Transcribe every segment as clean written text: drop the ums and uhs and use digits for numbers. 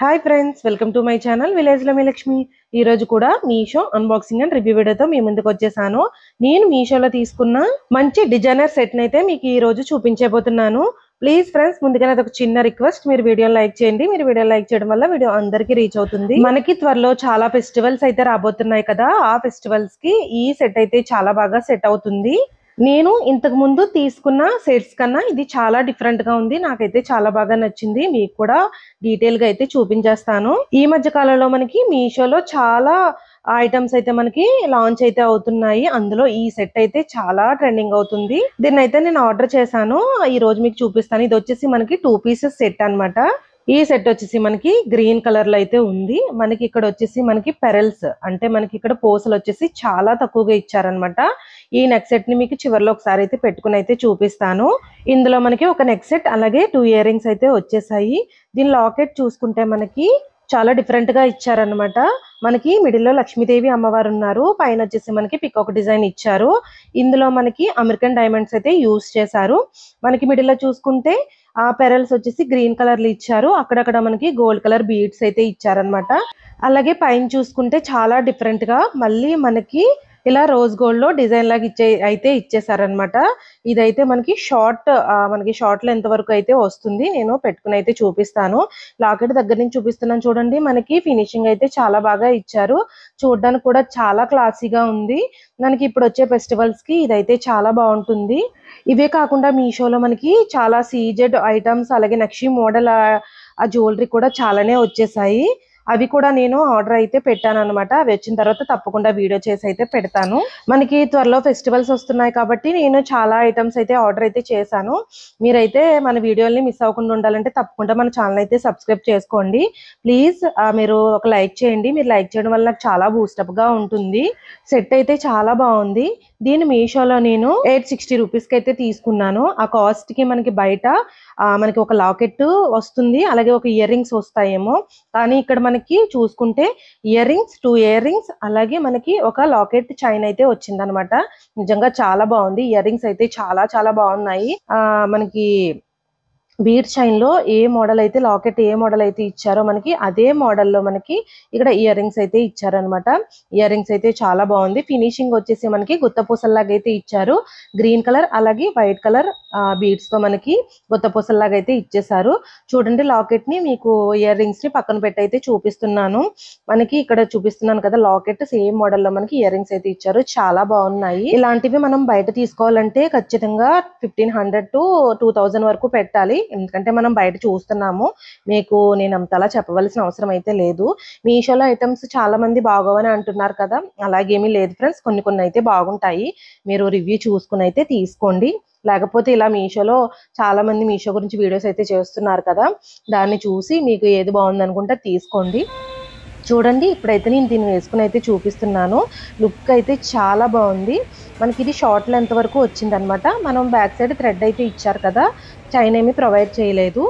Hi friends, welcome to my channel village లో మీ లక్ష్మి. ఈ రోజు కూడా మీషో అన్బాక్సింగ్ అండ్ రివ్యూ వీడియోతో మీ ముందుకు వచ్చేసాను. నేను మీషోలో తీసుకున్న మంచి డిజైనర్ సెట్ అయితే మీకు ఈ రోజు చూపించబోతున్నాను. ప్లీజ్ ఫ్రెండ్స్, ముందుగా ఒక చిన్న రిక్వెస్ట్, మీరు వీడియో లైక్ చేయండి. మీరు వీడియో లైక్ చేయడం వల్ల వీడియో అందరికీ రీచ్ అవుతుంది. మనకి త్వరలో చాలా ఫెస్టివల్స్ అయితే రాబోతున్నాయి కదా, ఆ ఫెస్టివల్స్ కి ఈ సెట్ అయితే చాలా బాగా సెట్ అవుతుంది. నేను ఇంతకు ముందు తీసుకున్న సెట్స్ కన్నా ఇది చాలా డిఫరెంట్ గా ఉంది. నాకైతే చాలా బాగా నచ్చింది. మీకు కూడా డీటెయిల్ గా అయితే చూపించేస్తాను. ఈ మధ్య కాలంలో మనకి మీషోలో చాలా ఐటమ్స్ అయితే మనకి లాంచ్ అయితే అవుతున్నాయి. అందులో ఈ సెట్ అయితే చాలా ట్రెండింగ్ అవుతుంది. దీన్ని అయితే నేను ఆర్డర్ చేశాను. ఈ రోజు మీకు చూపిస్తాను. ఇది వచ్చేసి మనకి 2 పీసెస్ సెట్ అన్నమాట. ఈ సెట్ వచ్చేసి మనకి గ్రీన్ కలర్ లో అయితే ఉంది. మనకి ఇక్కడ వచ్చేసి మనకి పెరల్స్ అంటే మనకి ఇక్కడ పూసలు వచ్చేసి చాలా తక్కువగా ఇచ్చారనమాట. ఈ నెక్ సెట్ ని మీకు చివరిలో ఒకసారి అయితే పెట్టుకుని అయితే చూపిస్తాను. ఇందులో మనకి ఒక నెక్ సెట్ అలాగే 2 ఇయర్ రింగ్స్ అయితే వచ్చేసాయి. దీని లాకెట్ చూసుకుంటే మనకి చాలా డిఫరెంట్ గా ఇచ్చారనమాట. మనకి మిడిల్ లో లక్ష్మీదేవి అమ్మవారు ఉన్నారు. పైన వచ్చేసి మనకి పికాక్ డిజైన్ ఇచ్చారు. ఇందులో మనకి అమెరికన్ డైమండ్స్ అయితే యూజ్ చేశారు. మనకి మిడిల్ లో చూసుకుంటే ఆ పెరల్స్ వచ్చేసి గ్రీన్ కలర్ లో ఇచ్చారు. అక్కడక్కడ మనకి గోల్డ్ కలర్ బీడ్స్ అయితే ఇచ్చారనమాట. అలాగే పైన చూసుకుంటే చాలా డిఫరెంట్ గా మళ్ళీ మనకి ఇలా రోజ్ గోల్డ్ లో డిజైన్ లాగా ఇచ్చేసారనమాట. ఇదైతే మనకి షార్ట్ లెంత్ వరకు అయితే వస్తుంది. నేను పెట్టుకుని అయితే చూపిస్తాను. లాకెట్ దగ్గర నుంచి చూపిస్తున్నాను చూడండి. మనకి ఫినిషింగ్ అయితే చాలా బాగా ఇచ్చారు. చూడడానికి కూడా చాలా క్లాసీగా ఉంది. మనకి ఇప్పుడు వచ్చే ఫెస్టివల్స్ కి ఇదైతే చాలా బాగుంటుంది. ఇవే కాకుండా మీషోలో మనకి చాలా సీజెడ్ ఐటమ్స్ అలాగే నక్షి మోడల్ ఆ జ్యువెలరీ కూడా చాలానే వచ్చేసాయి. అవి కూడా నేను ఆర్డర్ అయితే పెట్టాను అనమాట. అవి వచ్చిన తర్వాత తప్పకుండా వీడియో చేసి అయితే పెడతాను. మనకి త్వరలో ఫెస్టివల్స్ వస్తున్నాయి కాబట్టి నేను చాలా ఐటమ్స్ అయితే ఆర్డర్ అయితే చేశాను. మీరైతే మన వీడియోని మిస్ అవ్వకుండా ఉండాలంటే తప్పకుండా మన ఛానల్ అయితే సబ్స్క్రైబ్ చేసుకోండి. ప్లీజ్ మీరు ఒక లైక్ చేయండి. మీరు లైక్ చేయడం వల్ల నాకు చాలా బూస్టప్ గా ఉంటుంది. సెట్ అయితే చాలా బాగుంది. దీన్ని మీషోలో నేను 860 రూపీస్ కి అయితే తీసుకున్నాను. ఆ కాస్ట్ కి మనకి బయట మనకి ఒక లాకెట్ వస్తుంది, అలాగే ఒక ఇయర్ రింగ్స్ వస్తాయేమో. కానీ ఇక్కడ మనకి చూసుకుంటే ఇయర్ రింగ్స్, 2 ఇయర్ రింగ్స్ అలాగే మనకి ఒక లాకెట్ చైన్ అయితే వచ్చిందనమాట. నిజంగా చాలా బాగుంది. ఇయర్ రింగ్స్ అయితే చాలా చాలా బాగున్నాయి. మనకి బీడ్ చైన్ లో ఏ మోడల్ అయితే లాకెట్ ఏ మోడల్ అయితే ఇచ్చారో మనకి అదే మోడల్లో మనకి ఇక్కడ ఇయర్ రింగ్స్ అయితే ఇచ్చారనమాట. ఇయర్ రింగ్స్ అయితే చాలా బాగుంది. ఫినిషింగ్ వచ్చేసి మనకి గుత్త పూసల్లాగా అయితే ఇచ్చారు. గ్రీన్ కలర్ అలాగే వైట్ కలర్ బీడ్స్ తో మనకి గుత్త పూసల్లాగా అయితే ఇచ్చేసారు. చూడండి, లాకెట్ ని మీకు ఇయర్ రింగ్స్ ని పక్కన పెట్టి అయితే చూపిస్తున్నాను. మనకి ఇక్కడ చూపిస్తున్నాను కదా, లాకెట్ సేమ్ మోడల్లో మనకి ఇయర్ రింగ్స్ అయితే ఇచ్చారు. చాలా బాగున్నాయి. ఇలాంటివి మనం బయట తీసుకోవాలంటే ఖచ్చితంగా 1500 to 2000 వరకు పెట్టాలి. ఎందుకంటే మనం బయట చూస్తున్నాము. మీకు నేను అంతలా చెప్పవలసిన అవసరం అయితే లేదు. మీషోలో ఐటమ్స్ చాలా మంది బాగోవని అంటున్నారు కదా, అలాగేమీ లేదు ఫ్రెండ్స్. కొన్ని అయితే బాగుంటాయి. మీరు రివ్యూ చూసుకుని అయితే తీసుకోండి. లేకపోతే ఇలా మీషోలో చాలా మంది మీషో గురించి వీడియోస్ అయితే చేస్తున్నారు కదా, దాన్ని చూసి మీకు ఏది బాగుంది అనుకుంటే తీసుకోండి. చూడండి, ఇప్పుడైతే నేను దీన్ని వేసుకుని అయితే చూపిస్తున్నాను. లుక్ అయితే చాలా బాగుంది. మనకి ఇది షార్ట్ లెంత్ వరకు వచ్చింది అనమాట. మనం బ్యాక్ సైడ్ థ్రెడ్ అయితే ఇచ్చారు కదా, చైన్ ఏమీ ప్రొవైడ్ చేయలేదు.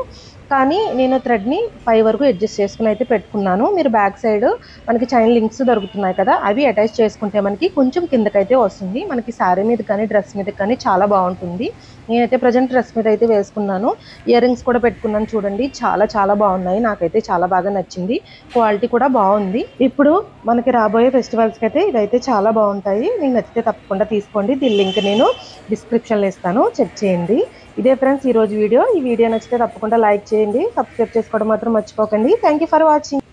కానీ నేను థ్రెడ్ని పై వరకు అడ్జస్ట్ చేసుకుని అయితే పెట్టుకున్నాను. మీరు బ్యాక్ సైడ్ మనకి చైన్ లింక్స్ దొరుకుతున్నాయి కదా, అవి అటాచ్ చేసుకుంటే మనకి కొంచెం కిందకైతే వస్తుంది. మనకి శారీ మీద కానీ డ్రెస్ మీద కానీ చాలా బాగుంటుంది. నేనైతే ప్రజెంట్ డ్రెస్ మీద అయితే వేసుకున్నాను. ఇయర్ రింగ్స్ కూడా పెట్టుకున్నాను. చూడండి, చాలా చాలా బాగున్నాయి. నాకైతే చాలా బాగా నచ్చింది. క్వాలిటీ కూడా బాగుంది. ఇప్పుడు మనకి రాబోయే ఫెస్టివల్స్కి అయితే ఇవైతే చాలా బాగుంటాయి. మీకు నచ్చితే తప్పకుండా తీసుకోండి. దీని లింక్ నేను డిస్క్రిప్షన్లో ఇస్తాను, చెక్ చేయండి. ఇదే ఫ్రెండ్స్ ఈ రోజు వీడియో. ఈ వీడియో నచ్చితే తప్పకుండా లైక్ చేయండి. సబ్స్క్రైబ్ చేసుకోవడం మాత్రం మర్చిపోకండి. Thank you for watching.